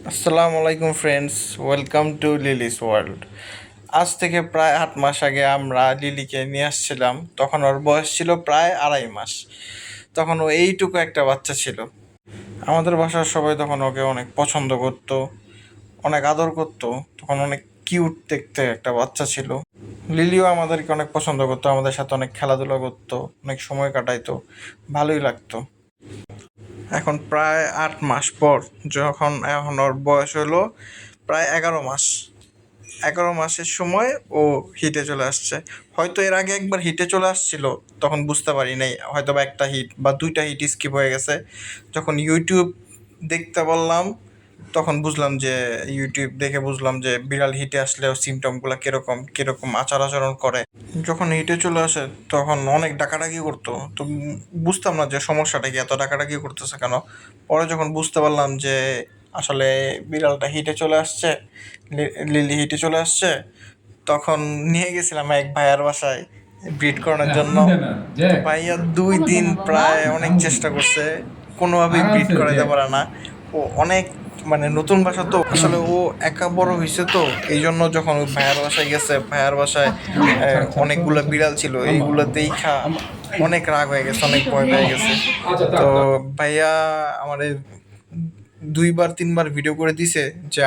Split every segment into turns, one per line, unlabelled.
আসসালামু আলাইকুম friends, welcome to Lily's world. আজ থেকে প্রায় 8 মাস আগে আমরা লিলিকে নিয়ে আসছিলাম। তখন ওর বয়স ছিল প্রায় 2.5 মাস। তখন ও এইটুকু একটা বাচ্চা ছিল। আমাদের বাসার সবাই তখন ওকে অনেক পছন্দ করতো, অনেক আদর করতো। তখন অনেক কিউট দেখতে একটা বাচ্চা ছিল। লিলিও আমাদেরকে অনেক পছন্দ করতো, আমাদের সাথে অনেক খেলাধুলা করতো, অনেক সময় কাটাইতো, ভালোই লাগতো। এখন প্রায় 8 মাস পর এখন ওর বয়স হলো প্রায় 11 মাস। 11 মাসের সময় ও হিটে চলে আসছে। হয়তো এর আগে একবার হিটে চলে আসছিল, তখন বুঝতে পারি নাই, হয়তো বা একটা হিট বা দুইটা হিট স্কিপ হয়ে গেছে। যখন ইউটিউব দেখতে বললাম, তখন বুঝলাম যে ইউটিউব দেখে বুঝলাম যে বিড়াল হিটে আসলেও সিমটমগুলো কীরকম কীরকম আচার আচরণ করে। যখন হিটে চলে আসে তখন অনেক ডাকাডাকি করতো, তো বুঝতাম না যে সমস্যাটা কি, এত ডাকাডাকি করতেছে কেন। পরে যখন বুঝতে পারলাম যে আসলে বিড়ালটা হিটে চলে আসছে, লিলি হিটে চলে আসছে, তখন নিয়ে গেছিলাম এক ভাইয়ার বাসায় ব্রিড করানোর জন্য। তো ভাইয়া 2 দিন প্রায় অনেক চেষ্টা করছে, কোনোভাবেই ব্রিড করাইতে পারে না। ও অনেক মানে নতুন বাসা তো, আসলে ও একা বড় হয়েছে, তো এই জন্য যখন ওই ভাইয়ার বাসায় গেছে, ভাইয়ার বাসায় অনেকগুলো বিড়াল ছিল, এইগুলো দেখা অনেক রাগ হয়ে গেছে, অনেক ভয় পেয়ে গেছে। তো ভাইয়া আমার 2-3বার ভিডিও করে দিছে যে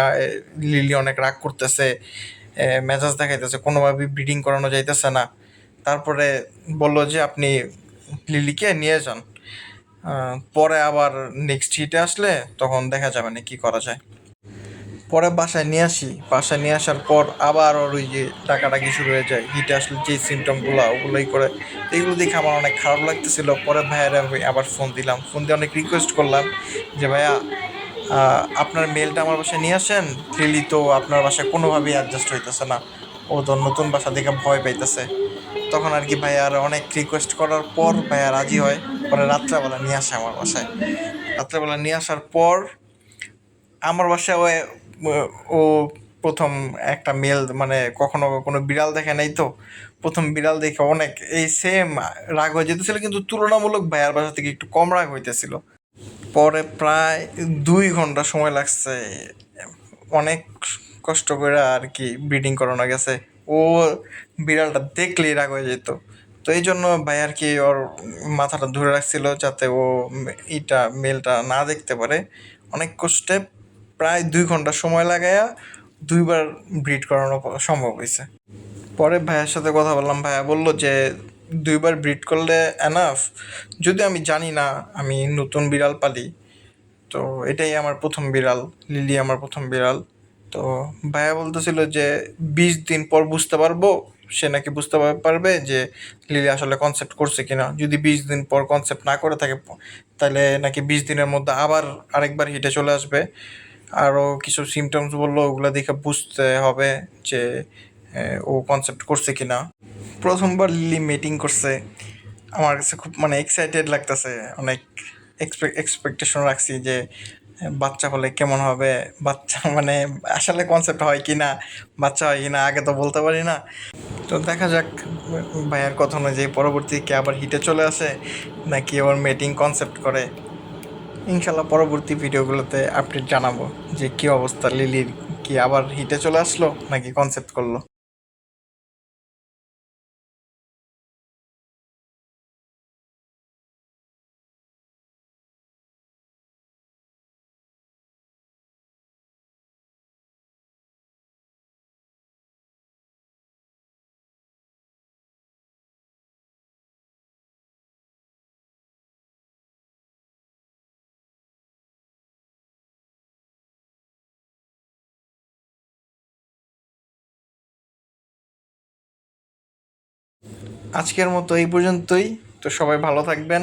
লিলি অনেক রাগ করতেছে, মেজাজ দেখাইতেছে, কোনোভাবেই ব্রিডিং করানো যাইতেছে না। তারপরে বলল যে আপনি লিলিকে নিয়ে যান, পরে আবার নেক্সট হিটে আসলে তখন দেখা যাবে না কি করা যায়। পরে বাসায় নিয়ে আসি, বাসায় নিয়ে আসার পর আবার ওর ওই যে ডাকাডাকি শুরু হয়ে যায়, হিটে আসলে যে সিমটমগুলো ওগুলোই করে। তো এগুলো দেখে আমার অনেক খারাপ লাগতেছিল। পরে ভাইয়ারে আমি আবার ফোন দিলাম, ফোন দিয়ে অনেক রিকোয়েস্ট করলাম যে ভাইয়া আপনার মেলটা আমার বাসায় নিয়ে আসেন, লিলি তো আপনার বাসায় কোনোভাবেই অ্যাডজাস্ট হইতেছে না, ও তো নতুন বাসা দেখে ভয় পাইতেছে। তখন আর কি ভাইয়ার অনেক রিকোয়েস্ট করার পর ভাইয়া রাজি হয়। পরে রাত্রেবেলা নিয়ে আসে আমার বাসায়। রাত্রেবেলা নিয়ে আসার পর আমার বাসায় ও প্রথম একটা মেল, মানে কখনো কোনো বিড়াল দেখে নাই, তো প্রথম বিড়াল দেখে অনেক এই সেম রাগ হয়ে যেতেছিল, কিন্তু তুলনামূলক ভাইয়ার বাসা থেকে একটু কম রাগ হইতেছিল। পরে প্রায় 2 ঘন্টা সময় লাগছে, অনেক কষ্ট করে আর কি ব্রিডিং করানো গেছে। ও বিড়ালটা দেখলেই রাগ হয়ে যেত। তো এই জন্য ভাই আর কি ওর মাথাটা ধরে রাখছিল যাতে ও এইটা মেলটা না দেখতে পারে। অনেক কষ্টে প্রায় 2 ঘন্টা সময় লাগাইয়া 2বার ব্রিড করানো সম্ভব হয়েছে। পরে ভাইয়ের সাথে কথা বললাম, ভাইয়া বলল যে 2বার ব্রিড করলে এনাফ। যদি আমি জানি না, আমি নতুন বিড়াল পালি, তো এটাই আমার প্রথম বিড়াল, লিলি আমার প্রথম বিড়াল। তো ভাইয়া বলতেছিল যে 20 দিন পর বুঝতে পারবো, সে নাকি বুঝতে পারবে যে লিলি আসলে কনসেপ্ট করছে কিনা। যদি 20 দিন পর কনসেপ্ট না করে থাকে, তাহলে নাকি 20 দিনের মধ্যে আবার আরেকবার হিটে চলে আসবে। আরও কিছু সিমটমস বললো, ওগুলো দেখে বুঝতে হবে যে ও কনসেপ্ট করছে কিনা। প্রথমবার লিলি মিটিং করছে, আমার কাছে খুব মানে এক্সাইটেড লাগতেছে, অনেক এক্সপেকটেশন রাখছি যে বাচ্চা হলে কেমন হবে, বাচ্চা মানে আসলে কনসেপ্ট হয় কি না, বাচ্চা হয় কি না আগে তো বলতে পারি না। তো দেখা যাক ভাইয়ার কথা অনুযায়ী পরবর্তীকে আবার হিটে চলে আসে নাকি ওর মেটিং কনসেপ্ট করে। ইনশাল্লাহ পরবর্তী ভিডিওগুলোতে আপডেট জানাবো যে কী অবস্থা, লিলির কি আবার হিটে চলে আসলো নাকি কনসেপ্ট করলো। আজকের মতো এই পর্যন্তই। তো সবাই ভালো থাকবেন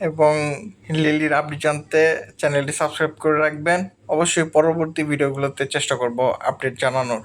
এবং লিলির আপডেট জানতে চ্যানেলটি সাবস্ক্রাইব করে রাখবেন। অবশ্যই পরবর্তী ভিডিওগুলোতে চেষ্টা করব আপডেট জানানোর।